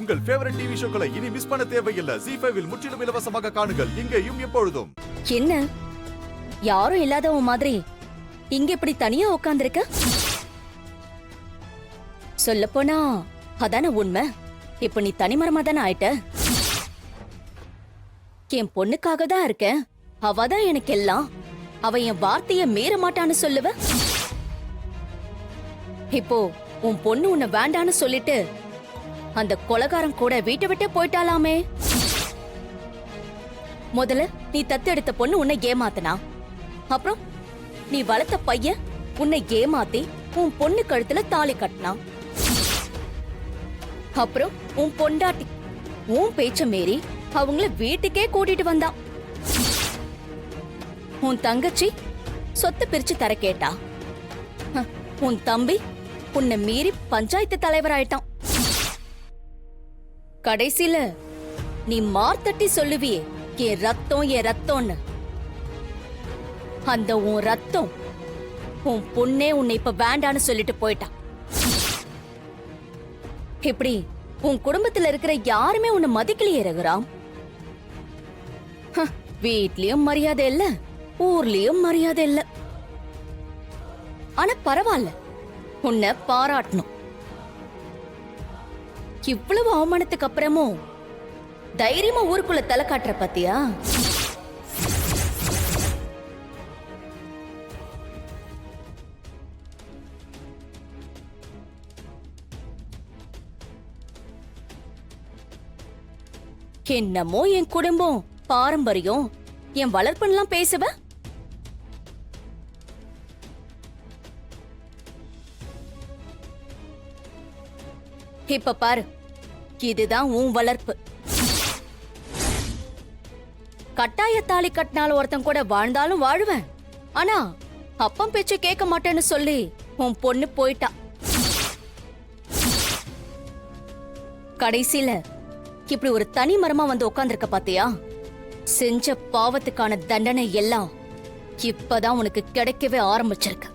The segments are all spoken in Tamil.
உங்கள் ஃபேவரட் டிவி ஷோக்களை இனி மிஸ் பண்ண தேவையில்லை. ZEE5 இல் முற்றிலும் இலவசமாக காணுங்கள். இங்கேயும் எப்பொழுதும். என்ன யாரும் இல்லாதவ மாதிரி இங்க இப்படி தனியா உட்கார்ந்திருக்க? சொல்லப்போனா அதான உண்மை. இப்ப நீ தனிமரமா தானே ஆயிட்ட. என் பொண்ணுக்காக தான் இருக்கேன். அவதான் எனக்கு எல்லாம். அவ என் வார்த்தைய மீற மாட்டான்னு சொல்லுவ. இப்போ உன் பொண்ணு உன்னை வேண்டான்னு சொல்லிட்டு அந்த கொலகாரன் கூட வீட்டை விட்டு போயிட்டாலாமே. முதல்ல நீ தத்தெடுத்த பொண்ணு உன்னை ஏமாத்தனா, அப்புறம் நீ வளர்த்த பையன் உன்னை ஏமாத்தி உன் பொண்ணு கழுத்துல தாலி கட்டினான். அப்புறம் உன் பொண்டாட்டி உன் பேச்ச மீறி அவங்கள வீட்டுக்கே கூட்டிட்டு வந்தான். உன் தங்கச்சி சொத்து பிரிச்சு தர கேட்டா. உன் தம்பி உன்னை மீறி பஞ்சாயத்து தலைவர் ஆயிட்டான். கடைசியில நீ மார்த்தட்டி சொல்லுவியே என் ரத்தம் என் ரத்தம்னு. அந்த உன் ரத்தம் உன் பொண்ணே உன்னை இப்ப வேண்டான்னு சொல்லிட்டு போயிட்டான். இப்படி உன் குடும்பத்துல இருக்கிற யாருமே உன்னை மதிக்கலையே ரகுராம். வீட்லயும் மரியாதை இல்ல, ஊர்லயும் மரியாதை இல்ல. ஆனா பரவாயில்ல, உன்னை பாராட்டணும். இவ்வளவு அவமானத்துக்கு அப்புறமும் தைரியமா ஊருக்குள்ள தலை காட்டுற பாத்தியா? என்னமோ என் குடும்பம் பாரம்பரியம் என் வளர்ப்புலாம் பேசுவ. இப்ப பாரு, இதுதான் உன் வளர்ப்பு. கட்டாய தாலி கட்டினாலும் ஒருத்தன் கூட வாழ்ந்தாலும் வாழ்வேன். ஆனா அப்பம் பேச்சு கேட்க மாட்டேன்னு சொல்லி உன் பொண்ணு போயிட்டா. கடைசியில இப்படி ஒரு தனி மரமா வந்து உட்கார்ந்திருக்க பாத்தியா? செஞ்ச பாவத்துக்கான தண்டனை எல்லாம் இப்பதான் உனக்கு கிடைக்கவே ஆரம்பிச்சிருக்கு.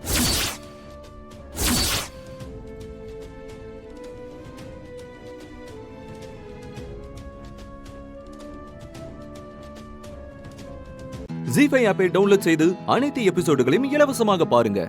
ZEE5 ஆப்பை டவுன்லோட் செய்து அனைத்து எபிசோடுகளையும் இலவசமாக பாருங்க.